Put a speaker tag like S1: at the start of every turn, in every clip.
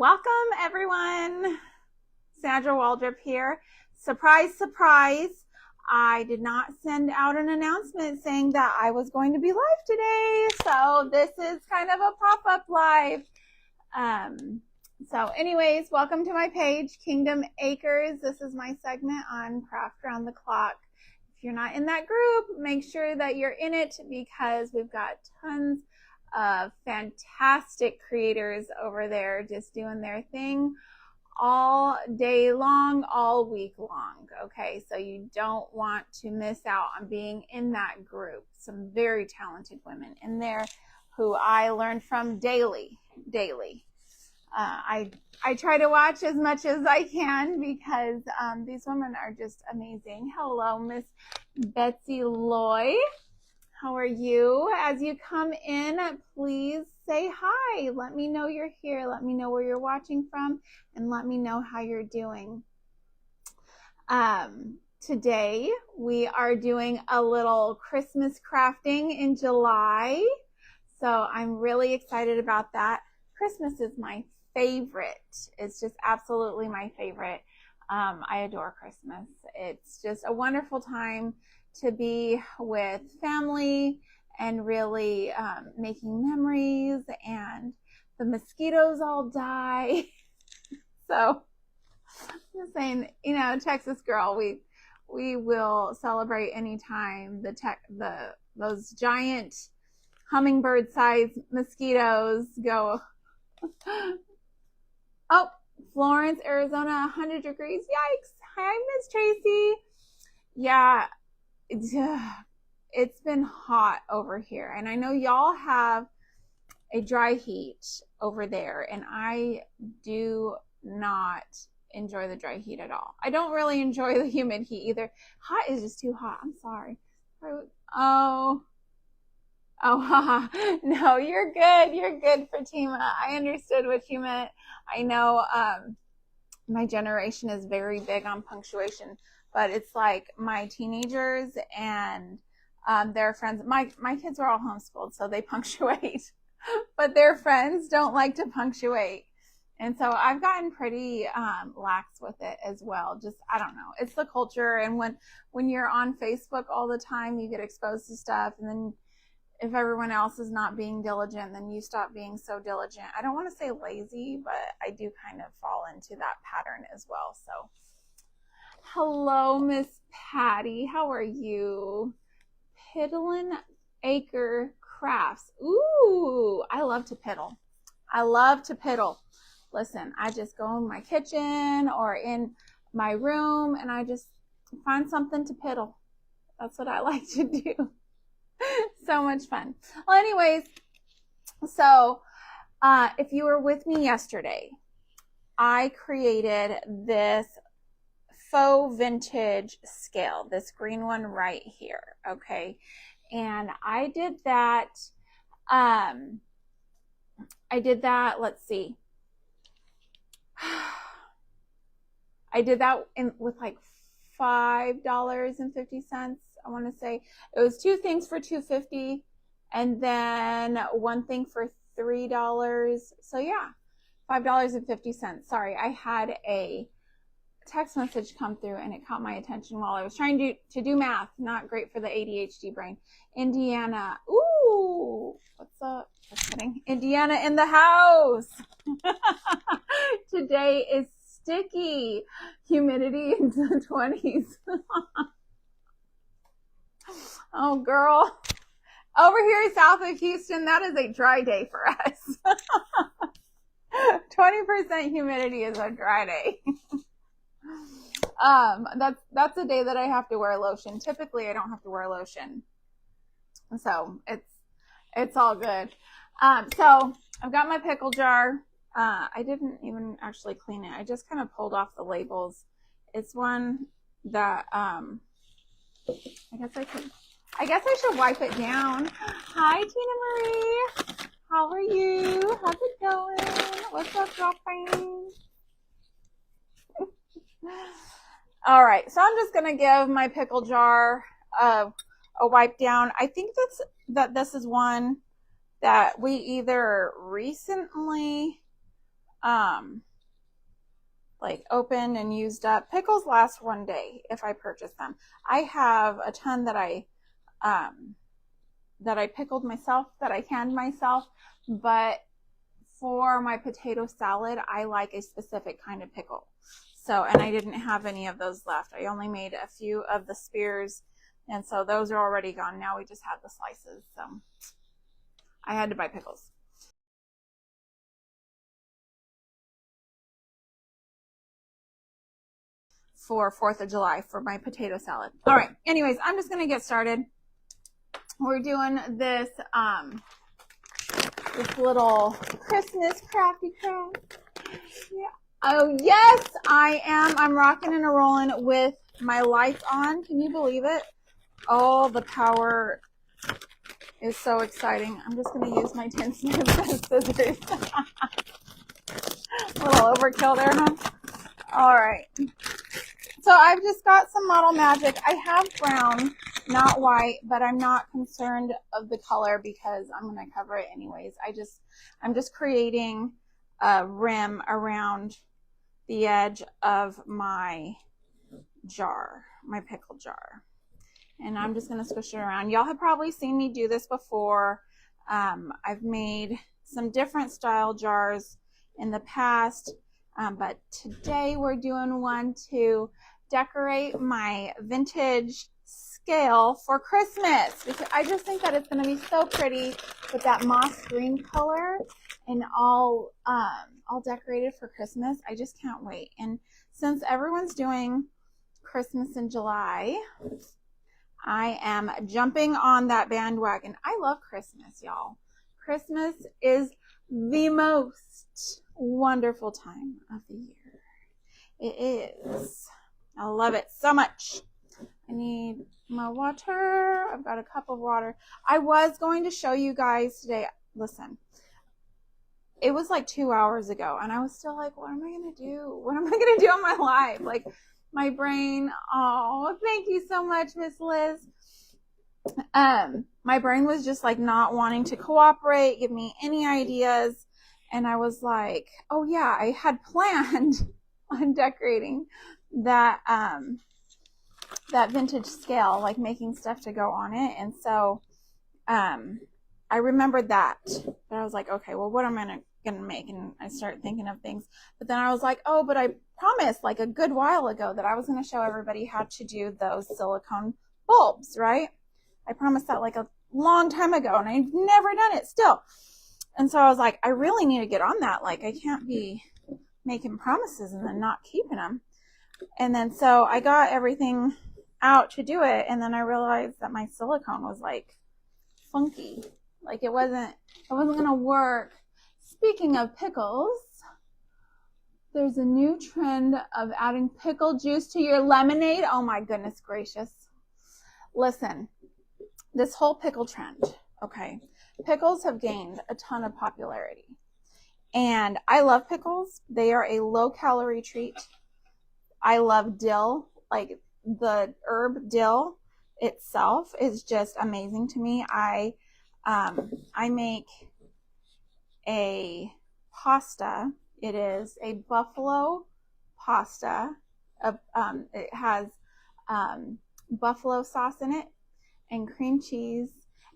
S1: Welcome everyone. Sandra Waldrop here. Surprise, surprise. I did not send out an announcement saying that I was going to be live today. So this is kind of a pop-up live. So anyways, welcome to my page, Kingdom Acres. This is my segment on Craft Around the Clock. If you're not in that group, make sure that you're in it because we've got tons of fantastic creators over there just doing their thing all day long, all week long. Okay, so you don't want to miss out on being in that group. Some very talented women in there who I learn from daily. I try to watch as much as I can because these women are just amazing. Hello, Miss Betsy Loy. How are you? As you come in, please say hi. Let me know you're here. Let me know where you're watching from and let me know how you're doing. Today we are doing a little Christmas crafting in July. So I'm really excited about that. Christmas is my favorite. It's just absolutely my favorite. I adore Christmas. It's just a wonderful time to be with family and really making memories, and the mosquitoes all die. So I'm just saying, you know, Texas girl, we will celebrate anytime those giant hummingbird-sized mosquitoes go. Oh, Florence, Arizona, 100 degrees. Yikes. Hi, Miss Tracy. Yeah, it's been hot over here. And I know y'all have a dry heat over there. And I do not enjoy the dry heat at all. I don't really enjoy the humid heat either. Hot is just too hot. I'm sorry. Oh, haha. No, you're good. You're good, Fatima. I understood what you meant. I know my generation is very big on punctuation, but it's like my teenagers and their friends. My kids are all homeschooled, so they punctuate, but their friends don't like to punctuate. And so I've gotten pretty lax with it as well. Just, I don't know. It's the culture. And when you're on Facebook all the time, you get exposed to stuff, and then if everyone else is not being diligent, then you stop being so diligent. I don't want to say lazy, but I do kind of fall into that pattern as well. So, hello, Miss Patty. How are you? Piddlin' Acre Crafts. Ooh, I love to piddle. I love to piddle. Listen, I just go in my kitchen or in my room and I just find something to piddle. That's what I like to do. So much fun. Well, anyways, so if you were with me yesterday, I created this faux vintage scale, this green one right here. Okay. And I did that. Let's see. I did that with like $5.50. I want to say it was two things for $2.50 and then one thing for $3. So yeah, $5.50. Sorry, I had a text message come through and it caught my attention while I was trying to do math. Not great for the ADHD brain. Indiana. Ooh, what's up? Just kidding. Indiana in the house. Today is sticky. Humidity in the 20s. Oh, girl. Over here south of Houston, that is a dry day for us. 20% humidity is a dry day. That's a day that I have to wear lotion. Typically, I don't have to wear lotion. So it's all good. So I've got my pickle jar. I didn't even actually clean it. I just kind of pulled off the labels. It's one that, I guess I should wipe it down. Hi, Tina Marie. How are you? How's it going? What's up, girlfriend? All right, so I'm just gonna give my pickle jar a wipe down. I think that this is one that we either recently like opened and used up. Pickles last one day if I purchase them. I have a ton that I pickled myself, that I canned myself, but for my potato salad, I like a specific kind of pickle. So, and I didn't have any of those left. I only made a few of the spears, and so those are already gone. Now we just have the slices. So I had to buy pickles. For 4th of July for my potato salad. All right. Anyways, I'm just going to get started. We're doing this, this little Christmas crafty craft. Yeah. Oh, yes, I am. I'm rocking and rolling with my lights on. Can you believe it? Oh, the power is so exciting. I'm just going to use my tin snips as scissors. A little overkill there, huh? All right. So I've just got some Model Magic. I have brown, not white, but I'm not concerned of the color because I'm going to cover it anyways. I'm just creating a rim around the edge of my jar, my pickle jar. And I'm just going to squish it around. Y'all have probably seen me do this before. I've made some different style jars in the past, but today we're doing one to decorate my vintage scale for Christmas, because I just think that it's going to be so pretty with that moss green color and all decorated for Christmas. I just can't wait. And since everyone's doing Christmas in July, I am jumping on that bandwagon. I love Christmas, y'all. Christmas is the most wonderful time of the year. It is. I love it so much. I need my water. I've got a cup of water. I was going to show you guys today. Listen, it was like 2 hours ago, and I was still like, what am I going to do? What am I going to do in my life? Like, my brain, oh, thank you so much, Miss Liz. My brain was just like not wanting to cooperate, give me any ideas. And I was like, oh yeah, I had planned on decorating that that vintage scale, like making stuff to go on it. And so I remembered that, but I was like, okay, well, what am I gonna make? And I started thinking of things, but then I was like, oh, but I promised like a good while ago that I was going to show everybody how to do those silicone bulbs, right? I promised that like a long time ago, and I've never done it still. And so I was like, I really need to get on that. Like, I can't be making promises and then not keeping them. And then so I got everything out to do it, and then I realized that my silicone was like funky. Like it wasn't going to work. Speaking of pickles, there's a new trend of adding pickle juice to your lemonade. Oh my goodness gracious. Listen, this whole pickle trend, okay, pickles have gained a ton of popularity. And I love pickles. They are a low-calorie treat. I love dill. Like the herb dill itself is just amazing to me. I make a pasta. It is a buffalo pasta. It has buffalo sauce in it and cream cheese,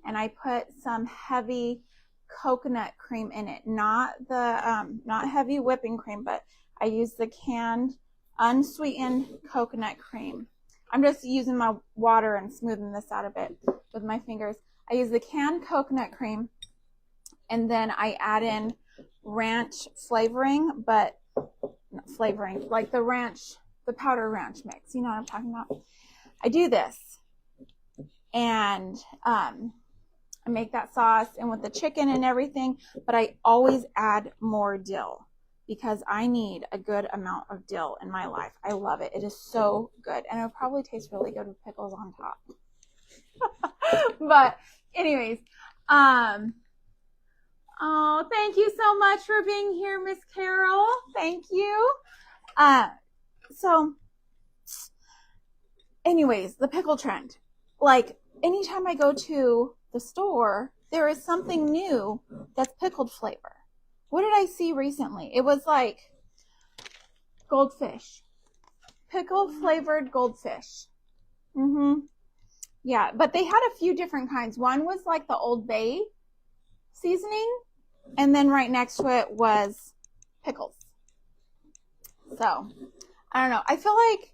S1: and I put some heavy coconut cream in it. Not heavy whipping cream, but I use the canned unsweetened coconut cream. I'm just using my water and smoothing this out a bit with my fingers. I use the canned coconut cream, and then I add in ranch flavoring, but not flavoring, like the powder ranch mix. You know what I'm talking about? I do this, and I make that sauce and with the chicken and everything, but I always add more dill because I need a good amount of dill in my life. I love it. It is so good, and it'll probably taste really good with pickles on top. But anyways, oh, thank you so much for being here, Miss Carol. Thank you. So anyways, the pickle trend. Like, anytime I go to the store, there is something new that's pickled flavor. what did I see recently? It was like goldfish. Pickle flavored goldfish. Yeah, but they had a few different kinds. One was like the Old Bay seasoning, and then right next to it was pickles. So, I don't know. I feel like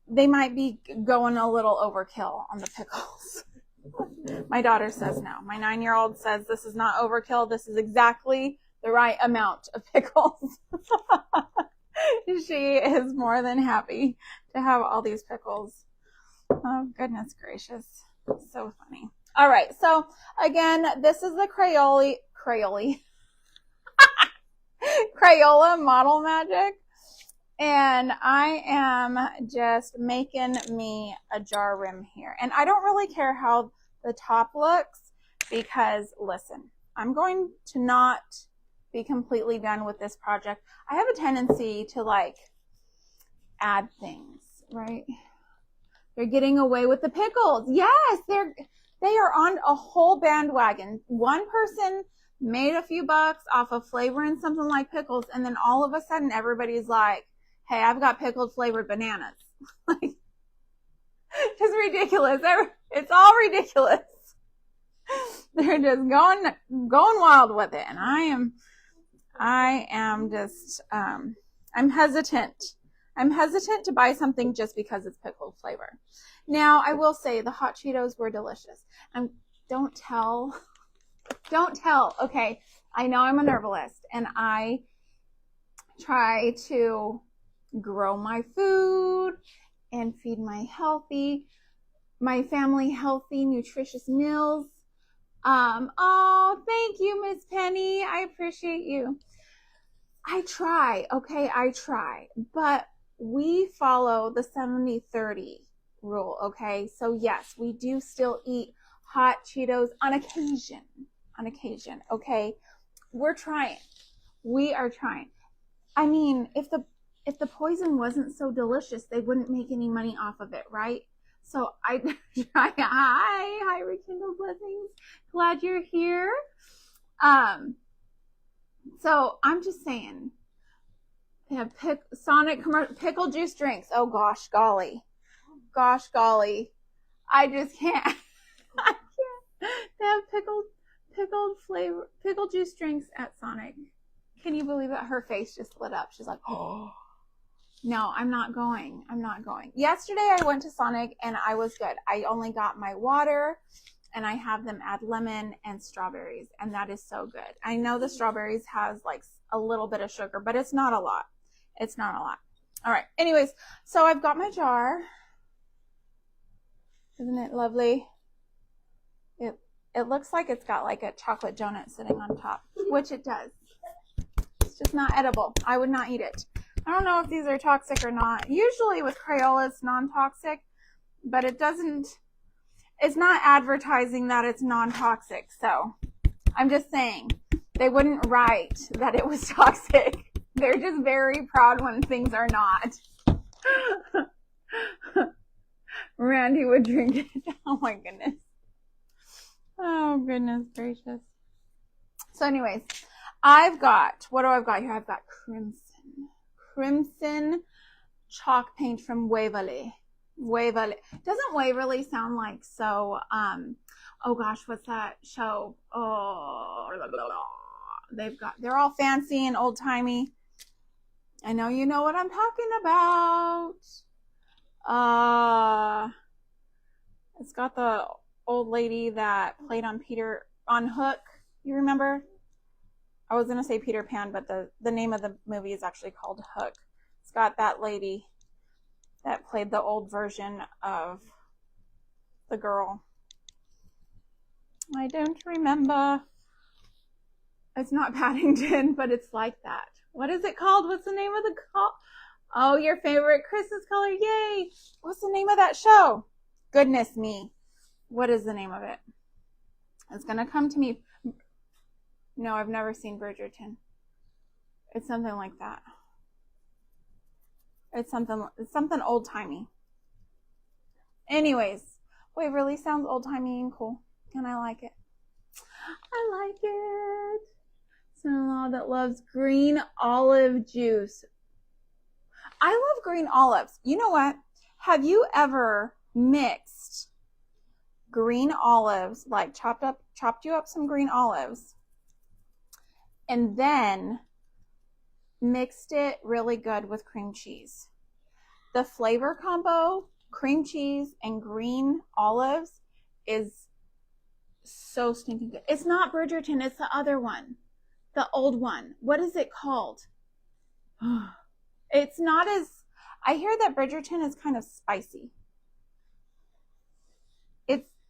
S1: they might be going a little overkill on the pickles. My daughter says no. My 9-year-old says this is not overkill. This is exactly the right amount of pickles. She is more than happy to have all these pickles. Oh, goodness gracious. So funny. All right. So, again, this is the Crayola Model Magic. And I am just making me a jar rim here. And I don't really care how the top looks because, listen, I'm going to not be completely done with this project. I have a tendency to like add things, right? They're getting away with the pickles. Yes, they are on a whole bandwagon. One person made a few bucks off of flavoring something like pickles, and then all of a sudden everybody's like, hey, I've got pickled flavored bananas. Like, just ridiculous. It's all ridiculous. They're just going wild with it. And I am just, I'm hesitant. I'm hesitant to buy something just because it's pickled flavor. Now, I will say the hot Cheetos were delicious. And don't tell. Okay, I know I'm a herbalist, and I try to grow my food and feed my family healthy, nutritious meals. Oh, thank you, Miss Penny. I appreciate you. I try, okay, but we follow the 70-30 rule, okay? So yes, we do still eat hot Cheetos on occasion, okay? We're trying. We are trying. I mean, if the poison wasn't so delicious, they wouldn't make any money off of it, right? So I try. Hi, Rekindle Blessings. Glad you're here. So I'm just saying, they have Sonic pickle juice drinks. Oh gosh, golly. I just can't. I can't. They have pickled flavor, pickle juice drinks at Sonic. Can you believe that? Her face just lit up. She's like, oh. No, I'm not going. Yesterday I went to Sonic and I was good. I only got my water and I have them add lemon and strawberries, and that is so good. I know the strawberries has like a little bit of sugar, but it's not a lot. All right. Anyways, so I've got my jar. Isn't it lovely? It looks like it's got like a chocolate donut sitting on top, which it does. It's just not edible. I would not eat it. I don't know if these are toxic or not. Usually with Crayola, it's non-toxic, but it's not advertising that it's non-toxic. So I'm just saying they wouldn't write that it was toxic. They're just very proud when things are not. Randy would drink it. Oh my goodness. Oh goodness gracious. So anyways, what do I've got here? I've got crimson chalk paint from Waverly. Doesn't Waverly sound like so, oh gosh, what's that show? Oh, they're all fancy and old timey. I know you know what I'm talking about. It's got the old lady that played on Hook. You remember? I was going to say Peter Pan, but the name of the movie is actually called Hook. It's got that lady that played the old version of the girl. I don't remember. It's not Paddington, but it's like that. What is it called? What's the name of the call? Oh, your favorite Christmas color. Yay. What's the name of that show? Goodness me. What is the name of it? It's going to come to me. No, I've never seen Bridgerton. It's something like that. It's something old-timey. Anyways, Waverly sounds old-timey and cool, and I like it. So grandma that loves green olive juice. I love green olives. You know what? Have you ever mixed green olives, like chopped you up some green olives, and then mixed it really good with cream cheese? The flavor combo, cream cheese and green olives, is so stinking good. It's not Bridgerton, it's the other one. The old one. What is it called? It's not as, I hear that Bridgerton is kind of spicy.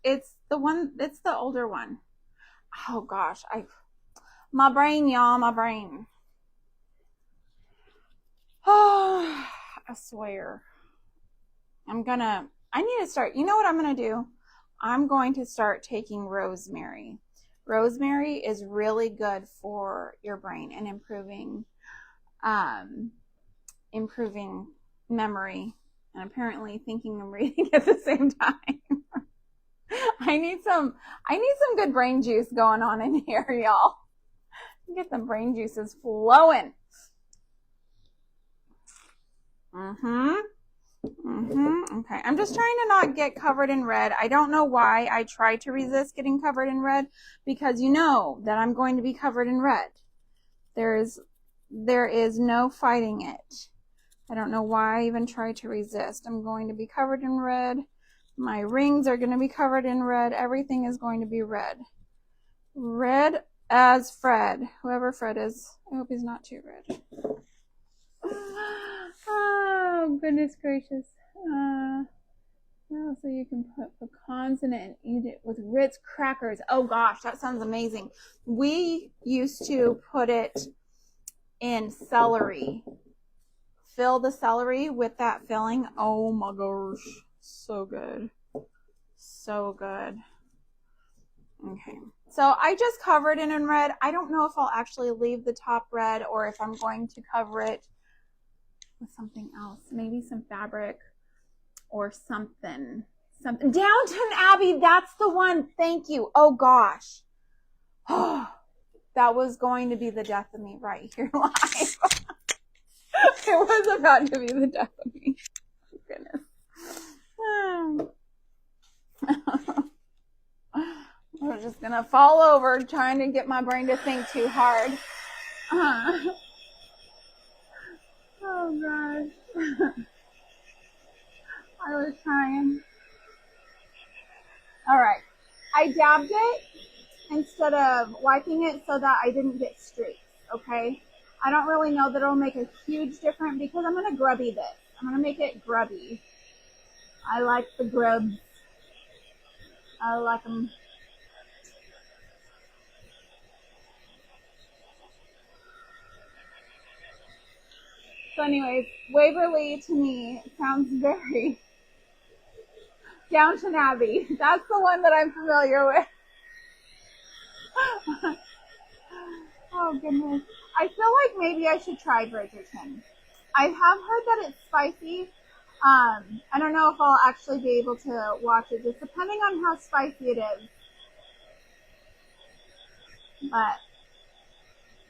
S1: It's the one, it's the older one. Oh gosh, my brain, y'all, my brain. Oh, I swear. I need to start, you know what I'm going to do? I'm going to start taking rosemary. Rosemary is really good for your brain and improving memory, and apparently thinking and reading at the same time. I need some good brain juice going on in here, y'all. Get some brain juices flowing. Okay, I'm just trying to not get covered in red. I don't know why I try to resist getting covered in red, because you know that I'm going to be covered in red. There is no fighting it. I don't know why I even try to resist. I'm going to be covered in red. My rings are going to be covered in red. Everything is going to be red. Red as Fred. Whoever Fred is. I hope he's not too red. Oh, goodness gracious. So you can put pecans in it and eat it with Ritz crackers. Oh gosh, that sounds amazing. We used to put it in celery. Fill the celery with that filling. Oh my gosh. So good. So good. Okay. So I just covered it in red. I don't know if I'll actually leave the top red or if I'm going to cover it with something else. Maybe some fabric or something. Downton Abbey, that's the one. Thank you. Oh gosh. Oh, that was going to be the death of me right here live. It was about to be the death of me. Oh, goodness. I'm just gonna fall over trying to get my brain to think too hard. Oh gosh. I was trying. Alright. I dabbed it instead of wiping it so that I didn't get streaks, okay? I don't really know that it'll make a huge difference because I'm gonna grubby this. I'm gonna make it grubby. I like the grubs. I like them. So anyways, Waverly to me sounds very Downton Abbey. That's the one that I'm familiar with. Oh goodness. I feel like maybe I should try Bridgerton. I have heard that it's spicy. I don't know if I'll actually be able to watch it, just depending on how spicy it is. But,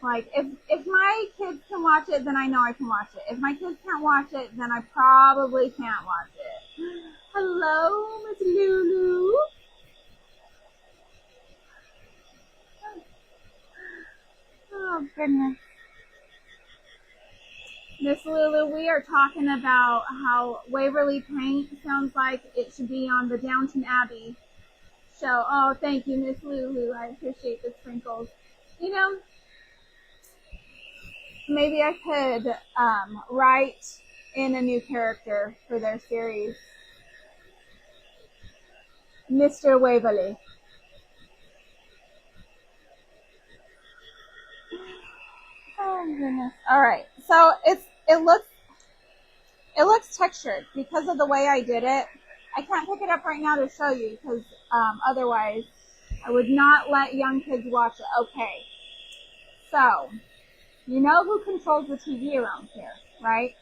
S1: like, if my kids can watch it, then I know I can watch it. If my kids can't watch it, then I probably can't watch it. Hello, Miss Lulu. Oh, goodness. Miss Lulu, we are talking about how Waverly paint sounds like it should be on the Downton Abbey show. Oh, thank you, Miss Lulu. I appreciate the sprinkles. You know, maybe I could write in a new character for their series. Mr. Waverly. Oh goodness. All right. So it looks textured because of the way I did it. I can't pick it up right now to show you because otherwise I would not let young kids watch it. Okay. So, you know who controls the TV around here, right?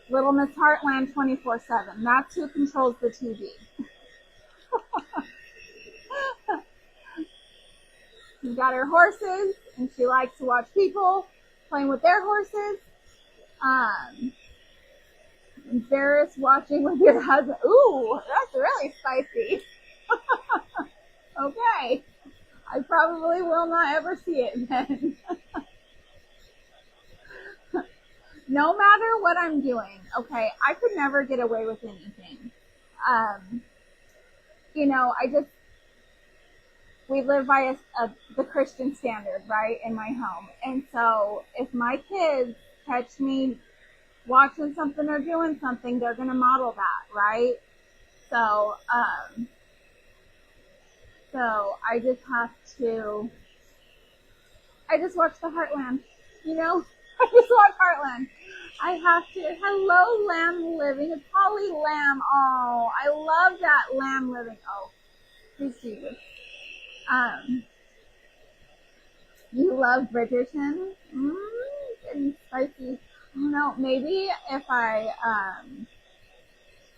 S1: Little Miss Heartland 24/7. That's who controls the TV. She's got her horses, and she likes to watch people playing with their horses. Embarrass watching with your husband. Ooh, that's really spicy. Okay. I probably will not ever see it then. No matter what I'm doing, okay, I could never get away with anything. You know, we live by the Christian standard, right, in my home. And so if my kids catch me watching something or doing something, they're going to model that, right? So I just have to, I just watch the Heartland, you know? I just watch Heartland. I have to. Hello, Lamb Living. It's Holly Lamb. Oh, I love that, Lamb Living. Oh, please Jesus. You love Bridgerton? Getting spicy. I don't know. Maybe if I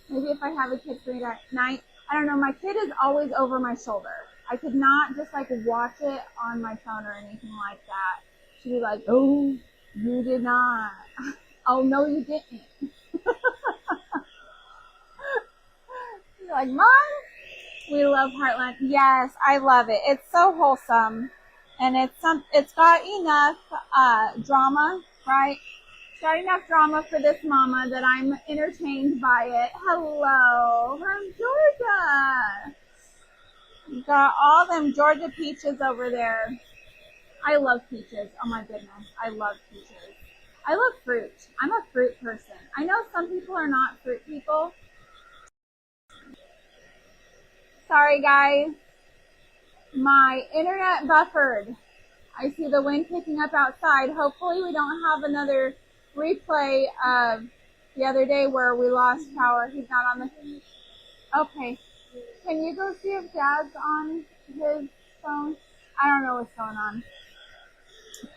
S1: have a kid free night. I don't know. My kid is always over my shoulder. I could not just like watch it on my phone or anything like that. She'd be like, "Oh, you did not." Oh, no, you didn't. You're like, Mom, we love Heartland. Yes, I love it. It's so wholesome, and it's got enough drama, right? It's got enough drama for this mama that I'm entertained by it. Hello, from Georgia. You got all them Georgia peaches over there. I love peaches. Oh my goodness, I love peaches. I love fruit. I'm a fruit person. I know some people are not fruit people. Sorry, guys. My internet buffered. I see the wind picking up outside. Hopefully we don't have another replay of the other day where we lost power. He's not on the... Okay. Can you go see if Dad's on his phone? I don't know what's going on.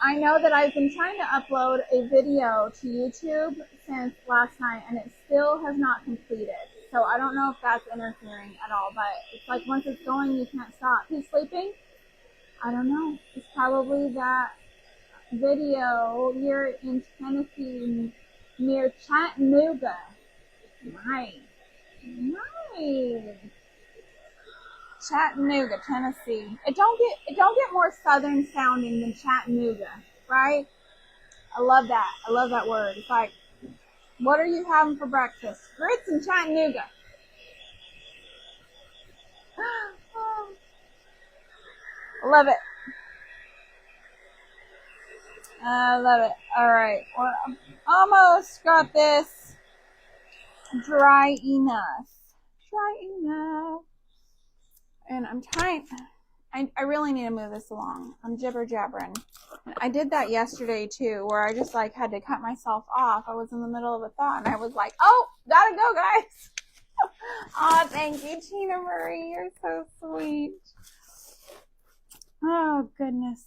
S1: I know that I've been trying to upload a video to YouTube since last night, and it still has not completed. So I don't know if that's interfering at all, but it's like once it's going, you can't stop. He's sleeping? I don't know. It's probably that video here in Tennessee near Chattanooga. Nice. Nice. Chattanooga, Tennessee. It don't get more southern sounding than Chattanooga, right? I love that. I love that word. It's like, what are you having for breakfast? Grits and Chattanooga. I love it. I love it. All right, we're almost got this dry enough. Dry enough. And I'm trying, I really need to move this along. I'm jibber jabbering. And I did that yesterday too, where I just like had to cut myself off. I was in the middle of a thought and I was like, oh, gotta go, guys. Oh, thank you, Tina Marie. You're so sweet. Oh, goodness.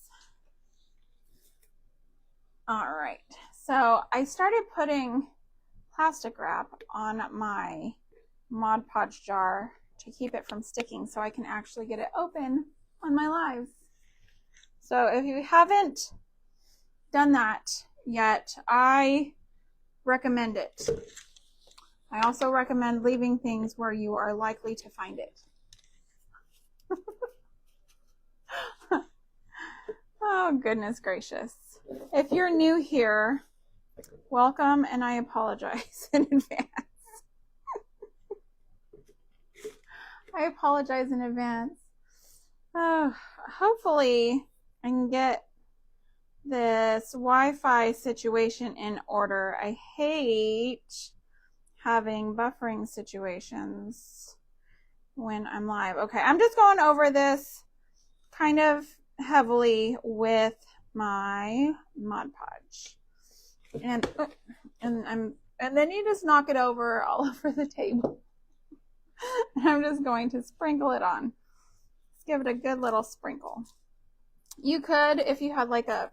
S1: All right. So I started putting plastic wrap on my Mod Podge jar to keep it from sticking so I can actually get it open on my lives. So if you haven't done that yet, I recommend it. I also recommend leaving things where you are likely to find it. Oh, goodness gracious. If you're new here, welcome, and I apologize in advance. I apologize in advance. Hopefully I can get this Wi-Fi situation in order. I hate having buffering situations when I'm live. Okay, I'm just going over this kind of heavily with my Mod Podge. And then you just knock it over all over the table. I'm just going to sprinkle it on. Let's give it a good little sprinkle. You could, if you had like a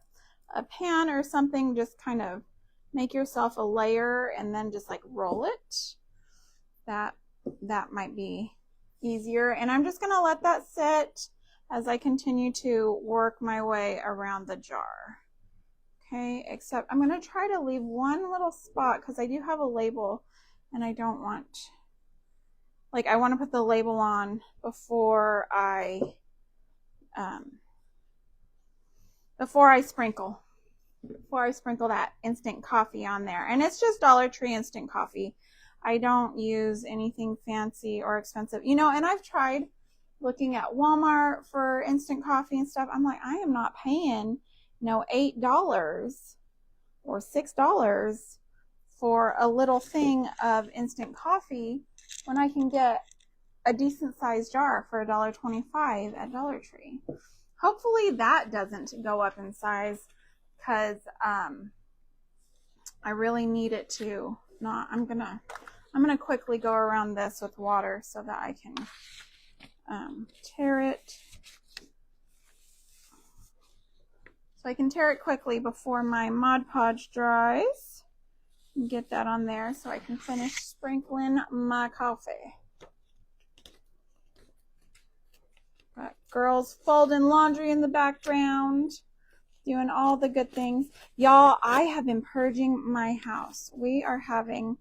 S1: pan or something, just kind of make yourself a layer and then just like roll it. That might be easier. And I'm just going to let that sit. as I continue to work my way around the jar. Okay, except I'm going to try to leave one little spot because I do have a label and I don't want, like, I want to put the label on before I sprinkle that instant coffee on there. And it's just Dollar Tree instant coffee. I don't use anything fancy or expensive, you know. And I've tried looking at Walmart for instant coffee and stuff. I'm like, I am not paying $8 or $6 for a little thing of instant coffee when I can get a decent sized jar for $1.25 at Dollar Tree. Hopefully that doesn't go up in size, because I really need it to not. I'm gonna quickly go around this with water so that I can tear it. So I can tear it quickly before my Mod Podge dries. Get that on there so I can finish sprinkling my coffee. Got girls folding laundry in the background, doing all the good things. Y'all, I have been purging my house. We are having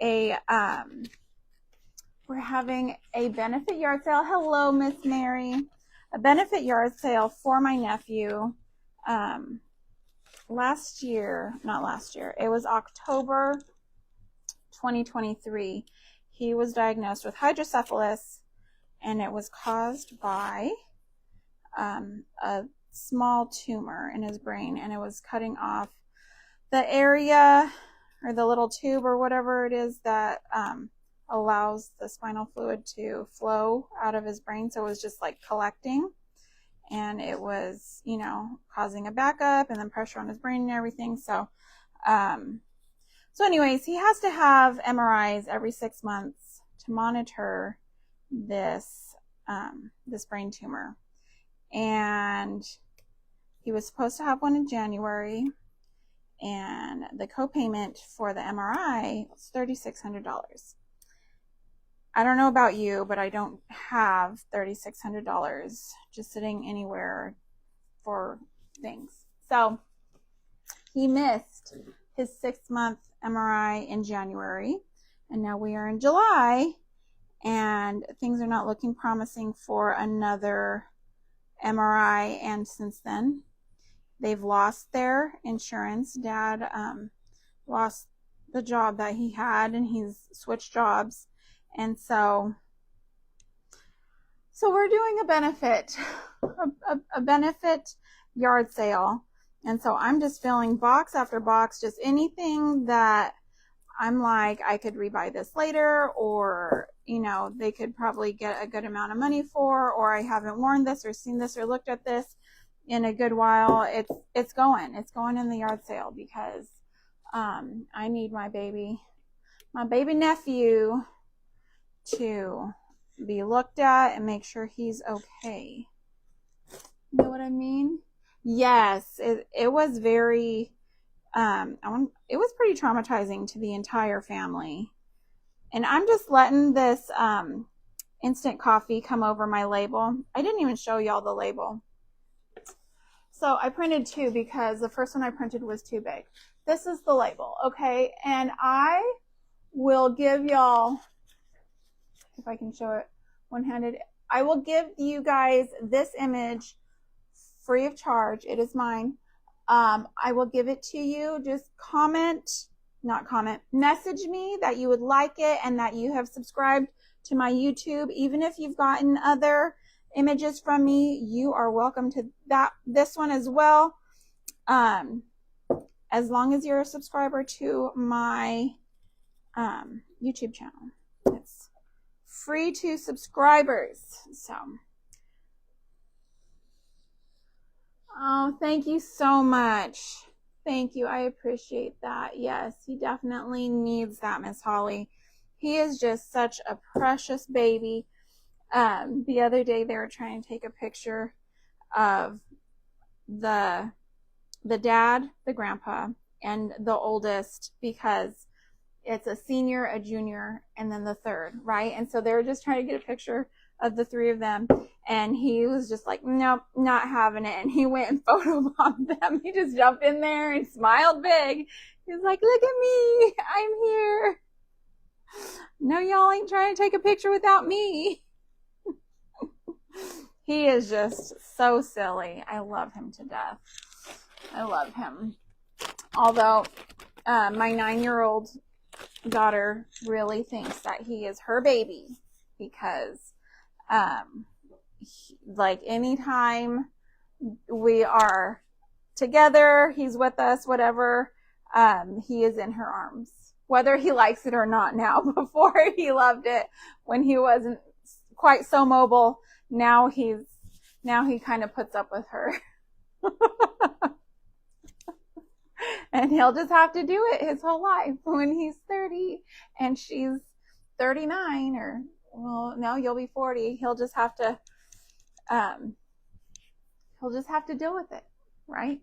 S1: a benefit yard sale. Hello, Miss Mary. A benefit yard sale for my nephew. It was October 2023. He was diagnosed with hydrocephalus, and it was caused by a small tumor in his brain, and it was cutting off the area or the little tube or whatever it is that allows the spinal fluid to flow out of his brain. So it was just like collecting, and it was, you know, causing a backup and then pressure on his brain and everything. So anyways, he has to have MRIs every 6 months to monitor this brain tumor. And he was supposed to have one in January, and the copayment for the MRI was $3,600. I don't know about you, but I don't have $3,600 just sitting anywhere for things. So he missed his 6-month MRI in January, and now we are in July, and things are not looking promising for another MRI. And since then, they've lost their insurance. Dad lost the job that he had, and he's switched jobs. And so we're doing a benefit yard sale. And so I'm just filling box after box, just anything that I'm like, I could rebuy this later, or, you know, they could probably get a good amount of money for, or I haven't worn this or seen this or looked at this in a good while. It's going in the yard sale, because I need my baby nephew to be looked at and make sure he's okay. You know what I mean? Yes, it was very it was pretty traumatizing to the entire family. And I'm just letting this instant coffee come over my label. I didn't even show y'all the label. So I printed two because the first one I printed was too big. This is the label, okay? And I will give y'all, if I can show it one-handed, I will give you guys this image free of charge. It is mine. I will give it to you. Just message me that you would like it and that you have subscribed to my YouTube. Even if you've gotten other images from me, you are welcome to this one as well. As long as you're a subscriber to my YouTube channel. It's free to subscribers. So, oh, thank you so much. Thank you. I appreciate that. Yes, he definitely needs that, Miss Holly. He is just such a precious baby. The other day they were trying to take a picture of the dad, the grandpa, and the oldest, because it's a senior, a junior, and then the third, right? And so they were just trying to get a picture of the three of them. And he was just like, nope, not having it. And he went and photobombed them. He just jumped in there and smiled big. He was like, look at me, I'm here. No, y'all ain't trying to take a picture without me. He is just so silly. I love him to death. I love him. Although my 9-year-old daughter really thinks that he is her baby because like anytime we are together, he's with us, whatever, he is in her arms, whether he likes it or not now. Before he loved it when he wasn't quite so mobile. Now he kind of puts up with her. And he'll just have to do it his whole life when he's 30 and she's 39, or, well, no, you'll be 40. He'll just have to deal with it, right?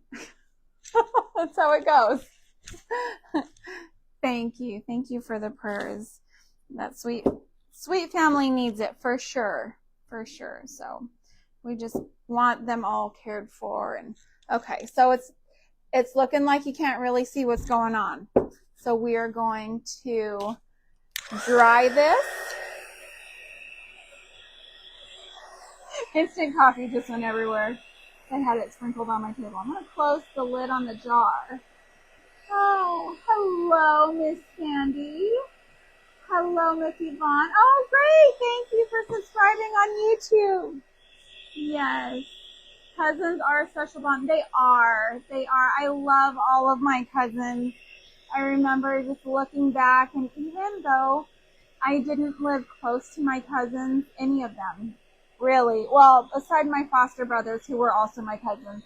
S1: That's how it goes. Thank you for the prayers. That sweet family needs it for sure. So we just want them all cared for. And okay, so it's looking like you can't really see what's going on. So we are going to dry this. Instant coffee just went everywhere. I had it sprinkled on my table. I'm going to close the lid on the jar. Oh, hello, Miss Sandy. Hello, Miss Yvonne. Oh, great. Thank you for subscribing on YouTube. Yes. Cousins are a special bond. They are. I love all of my cousins. I remember just looking back, and even though I didn't live close to my cousins, any of them, really, well, aside my foster brothers who were also my cousins,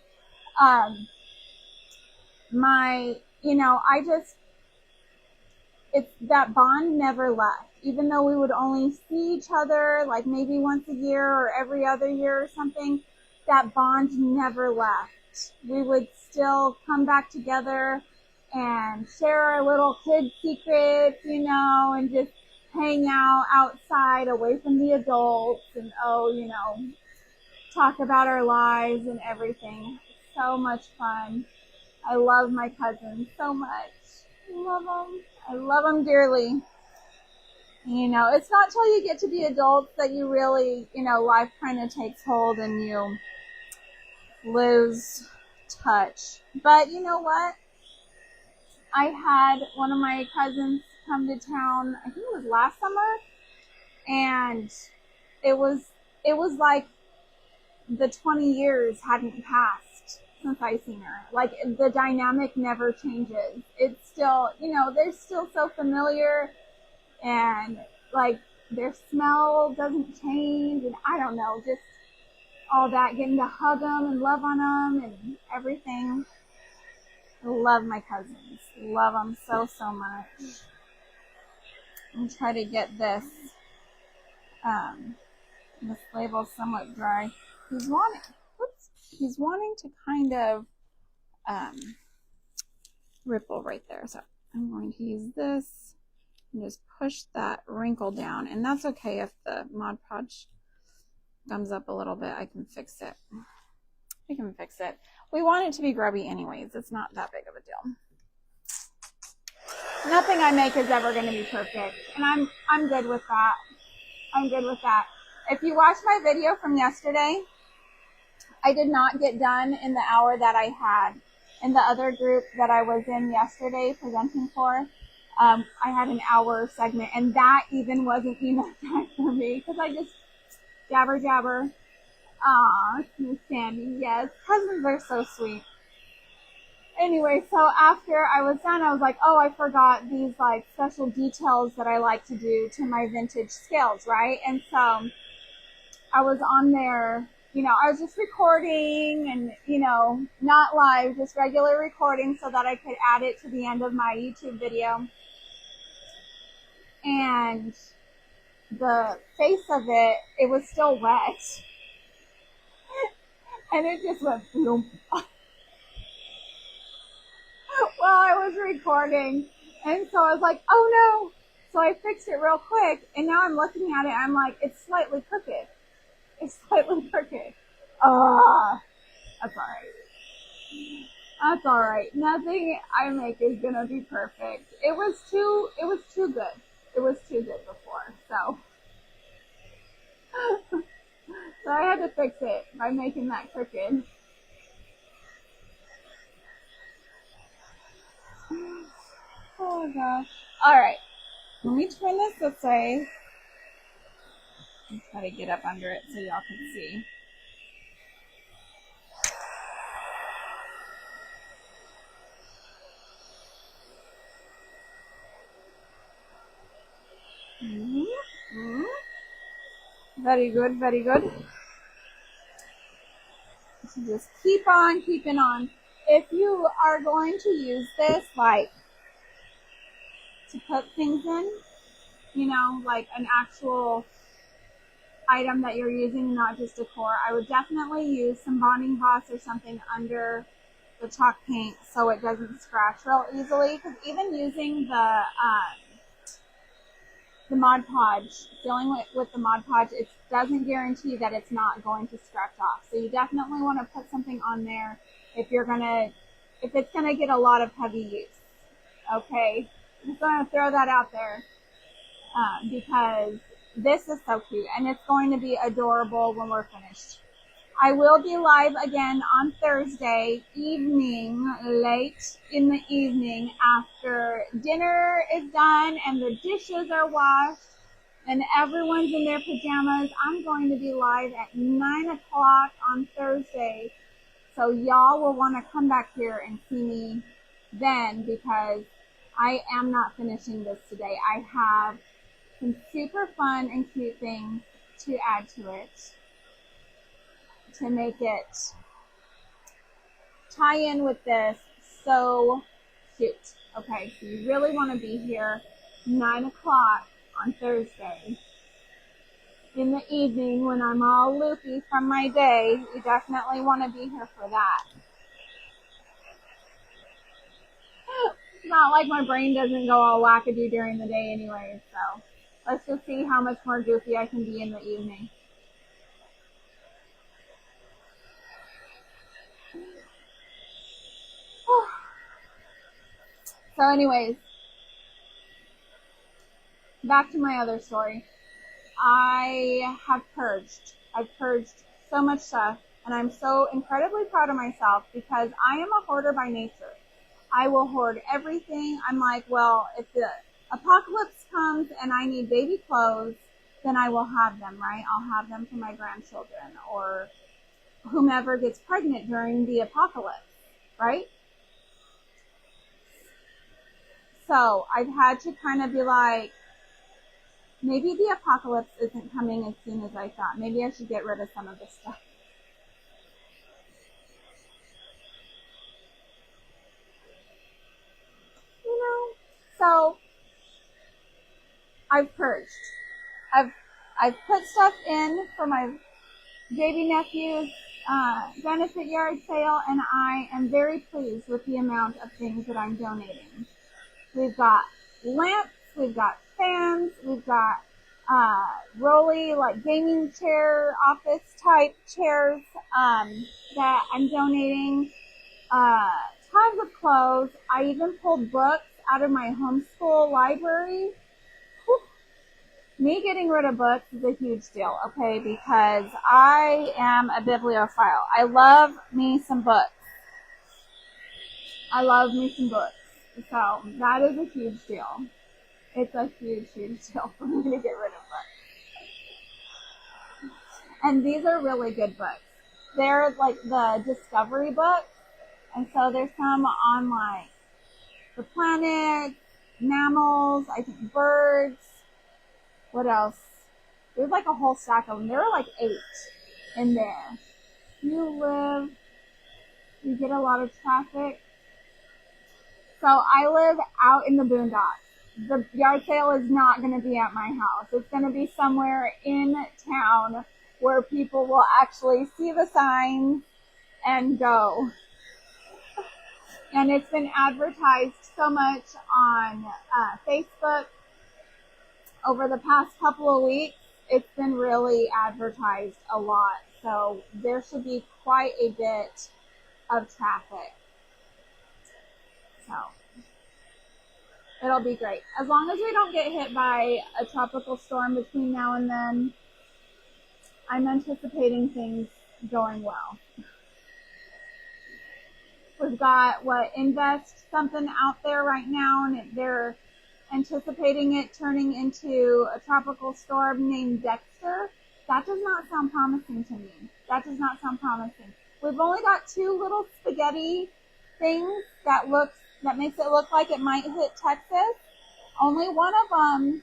S1: it's that bond never left. Even though we would only see each other like maybe once a year or every other year or something, that bond never left. We would still come back together and share our little kid secrets, and just hang out outside away from the adults and, talk about our lives and everything. So much fun. I love my cousins so much. I love them dearly. It's not till you get to be adults that you really, life kind of takes hold and you lose touch. But you know what? I had one of my cousins come to town, I think it was last summer, and it was like the 20 years hadn't passed since I seen her. Like, the dynamic never changes. It's still, they're still so familiar, and like their smell doesn't change, and I don't know, just all that, getting to hug them and love on them and everything. I love my cousins. Love them so much. I'm trying to get this label somewhat dry. He's wanting to kind of ripple right there. So I'm going to use this and just push that wrinkle down. And that's okay if the Mod Podge comes up a little bit. I can fix it. We want it to be grubby anyways. It's not that big of a deal. Nothing I make is ever going to be perfect, and I'm good with that. If you watch my video from yesterday, I did not get done in the hour that I had in the other group that I was in yesterday presenting for. I had an hour segment, and that even wasn't enough time for me because I just jabber. Aw, Miss Sandy, yes. Cousins are so sweet. Anyway, so after I was done, I was like, oh, I forgot these like special details that I like to do to my vintage scales, right? And so I was on there, I was just recording and, not live, just regular recording so that I could add it to the end of my YouTube video. And the face of it was still wet. And it just went boom. While I was recording. And so I was like, oh no. So I fixed it real quick. And now I'm looking at it. I'm like, it's slightly crooked. It's slightly crooked. Ah, that's alright. That's alright. Nothing I make is gonna be perfect. It was too good. It was too good before, so. So I had to fix it by making that crooked. Oh gosh. Alright. Let me turn this way. I'll try to get up under it so y'all can see. Very good, very good. So just keep on keeping on. If you are going to use this, like, to put things in, you know, like an actual item that you're using, not just decor, I would definitely use some bonding boss or something under the chalk paint so it doesn't scratch real easily. Because even using the Mod Podge, dealing with the Mod Podge, it doesn't guarantee that it's not going to scratch off. So you definitely want to put something on there if it's gonna get a lot of heavy use. Okay, I'm just gonna throw that out there because this is so cute and it's going to be adorable when we're finished. I will be live again on Thursday evening, late in the evening, after dinner is done and the dishes are washed and everyone's in their pajamas. I'm going to be live at 9 o'clock on Thursday. So y'all will want to come back here and see me then because I am not finishing this today. I have some super fun and cute things to add to it to make it tie in with this. So cute. Okay, so you really want to be here 9 o'clock on Thursday in the evening when I'm all loopy from my day. You definitely want to be here for that. It's not like my brain doesn't go all wackadoo during the day anyway, so let's just see how much more goofy I can be in the evening. So anyways, back to my other story. I have purged. I've purged so much stuff, and I'm so incredibly proud of myself because I am a hoarder by nature. I will hoard everything. I'm like, well, if the apocalypse comes and I need baby clothes, then I will have them, right? I'll have them for my grandchildren or whomever gets pregnant during the apocalypse, right? So I've had to kind of be like, maybe the apocalypse isn't coming as soon as I thought. Maybe I should get rid of some of this stuff. You know, so I've purged. I've put stuff in for my baby nephew's benefit yard sale, and I am very pleased with the amount of things that I'm donating. We've got lamps, we've got fans, we've got rolly, like gaming chair, office type chairs that I'm donating. Tons of clothes. I even pulled books out of my homeschool library. Whew. Me getting rid of books is a huge deal, okay, because I am a bibliophile. I love me some books. So that is a huge deal. It's a huge, huge deal for me to get rid of books. And these are really good books. They're like the discovery books. And so there's some on like the planets, mammals, I think birds. What else? There's like a whole stack of them. There are like 8 in there. You get a lot of traffic. So I live out in the boondocks. The yard sale is not going to be at my house. It's going to be somewhere in town where people will actually see the signs and go. And it's been advertised so much on Facebook over the past couple of weeks it's been really advertised a lot. So there should be quite a bit of traffic. So it'll be great. As long as we don't get hit by a tropical storm between now and then, I'm anticipating things going well. We've got Invest something out there right now, and they're anticipating it turning into a tropical storm named Dexter. That does not sound promising to me. That does not sound promising. We've only got 2 little spaghetti things that makes it look like it might hit Texas. Only one of them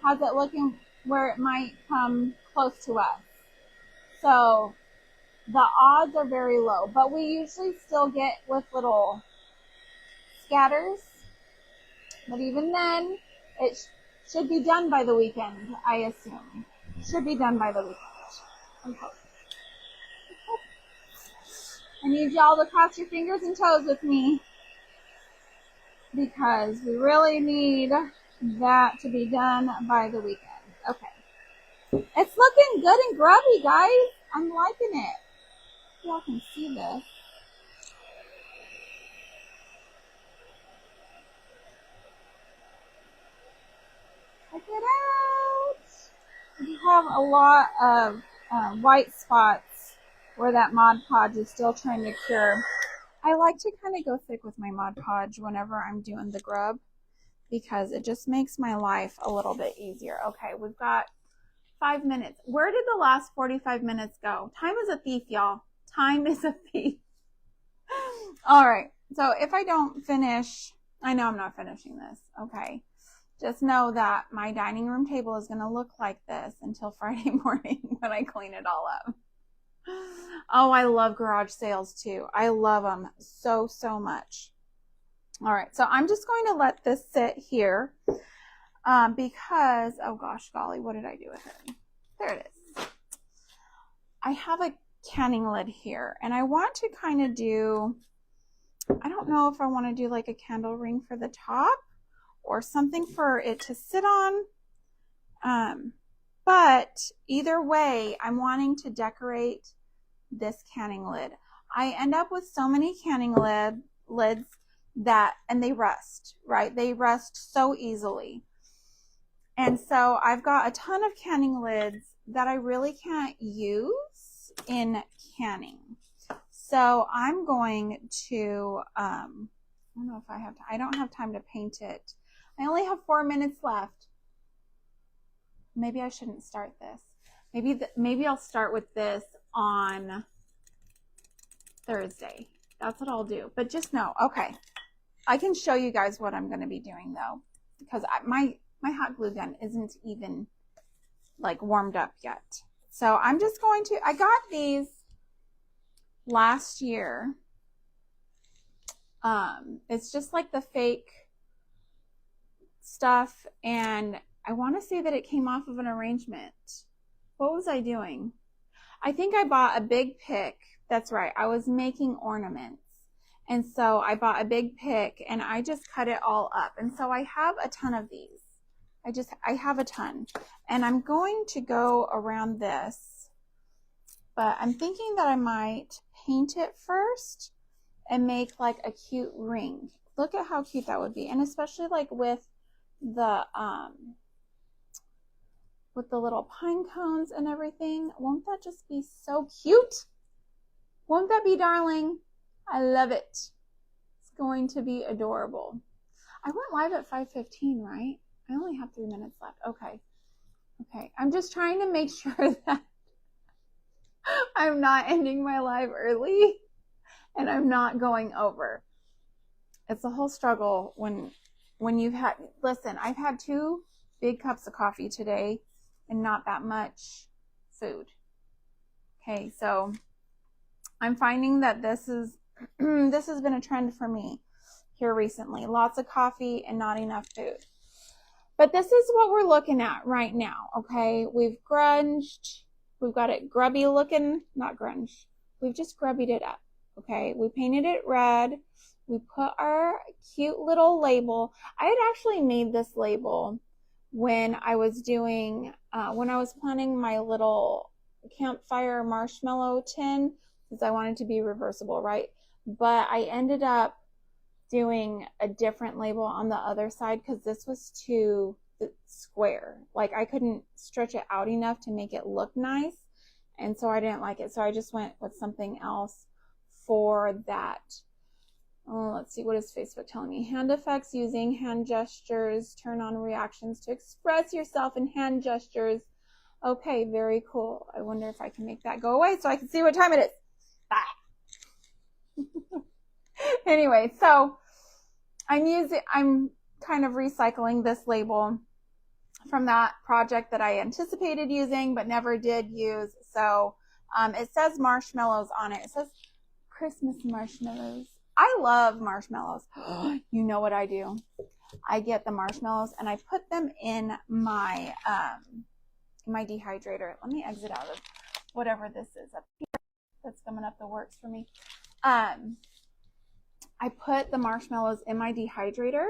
S1: has it looking where it might come close to us. So the odds are very low, but we usually still get with little scatters. But even then, it should be done by the weekend, I assume. Should be done by the weekend. Okay. I need y'all to cross your fingers and toes with me, because we really need that to be done by the weekend. Okay. It's looking good and grubby, guys. I'm liking it. Y'all can see this. Check it out. We have a lot of white spots where that Mod Podge is still trying to cure. I like to kind of go thick with my Mod Podge whenever I'm doing the grub, because it just makes my life a little bit easier. Okay, we've got 5 minutes. Where did the last 45 minutes go? Time is a thief, y'all. Time is a thief. All right, so if I don't finish, I know I'm not finishing this. Okay, just know that my dining room table is going to look like this until Friday morning when I clean it all up. Oh, I love garage sales too. I love them so, so much. All right, so I'm just going to let this sit here because, oh gosh, golly, what did I do with it? There it is. I have a canning lid here, and I want to kind of do, I don't know if I want to do like a candle ring for the top or something for it to sit on. But either way, I'm wanting to decorate this canning lid. I end up with so many canning lids that, and they rust, right? They rust so easily. And so I've got a ton of canning lids that I really can't use in canning. So I'm going to, I don't know if I have, I don't have time to paint it. I only have 4 minutes left. Maybe I shouldn't start this. Maybe I'll start with this on Thursday. That's what I'll do. But just know, okay, I can show you guys what I'm going to be doing though, because my hot glue gun isn't even like warmed up yet. So I'm just going to, I got these last year. It's just like the fake stuff, and I want to say that it came off of an arrangement. What was I doing? I think I bought a big pick. That's right. I was making ornaments. And so I bought a big pick and I just cut it all up. And so I have a ton of these. I have a ton. And I'm going to go around this, but I'm thinking that I might paint it first and make like a cute ring. Look at how cute that would be. And especially like with the little pine cones and everything. Won't that just be so cute? Won't that be darling? I love it. It's going to be adorable. I went live at 5:15, right? I only have 3 minutes left. Okay. Okay. I'm just trying to make sure that I'm not ending my live early and I'm not going over. It's a whole struggle when you've had, listen, I've had 2 big cups of coffee today and not that much food. Okay, so I'm finding that this has been a trend for me here recently. Lots of coffee and not enough food. But this is what we're looking at right now, okay? We've grunged. We've got it grubby looking, not grunge. We've just grubbied it up, okay? We painted it red. We put our cute little label. I had actually made this label when I was doing, when I was planning my little campfire marshmallow tin, because I wanted to be reversible, right? But I ended up doing a different label on the other side because this was too square. Like I couldn't stretch it out enough to make it look nice, and so I didn't like it. So I just went with something else for that. Oh, let's see, what is Facebook telling me? Hand effects using hand gestures. Turn on reactions to express yourself in hand gestures. Okay, very cool. I wonder if I can make that go away so I can see what time it is. Anyway, so I'm kind of recycling this label from that project that I anticipated using but never did use. So it says marshmallows on it. It says Christmas marshmallows. I love marshmallows. You know what I do? I get the marshmallows and I put them in my my dehydrator. Let me exit out of whatever this is up here that's coming up the works for me. I put the marshmallows in my dehydrator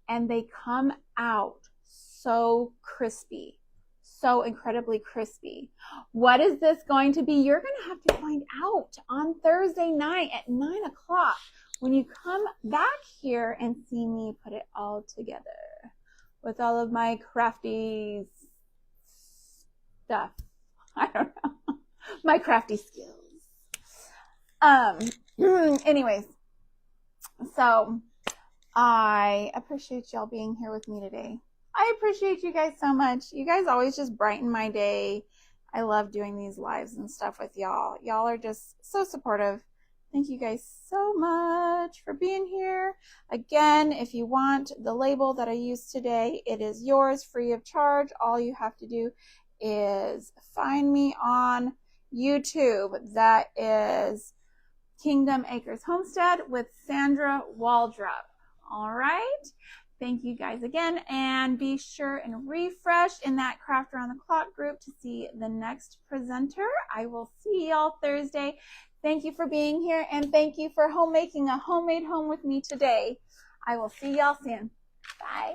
S1: and they come out so crispy, so incredibly crispy. What is this going to be? You're going to have to find out on Thursday night at 9 o'clock when you come back here and see me put it all together with all of my crafty stuff. I don't know. My crafty skills. Anyways, so I appreciate y'all being here with me today. I appreciate you guys so much. You guys always just brighten my day. I love doing these lives and stuff with y'all. Y'all are just so supportive. Thank you guys so much for being here. Again, if you want the label that I used today, it is yours free of charge. All you have to do is find me on YouTube. That is Kingdom Acres Homestead with Sandra Waldrop. All right. Thank you guys again, and be sure and refresh in that Craft Around the Clock group to see the next presenter. I will see y'all Thursday. Thank you for being here, and thank you for making a homemade home with me today. I will see y'all soon. Bye.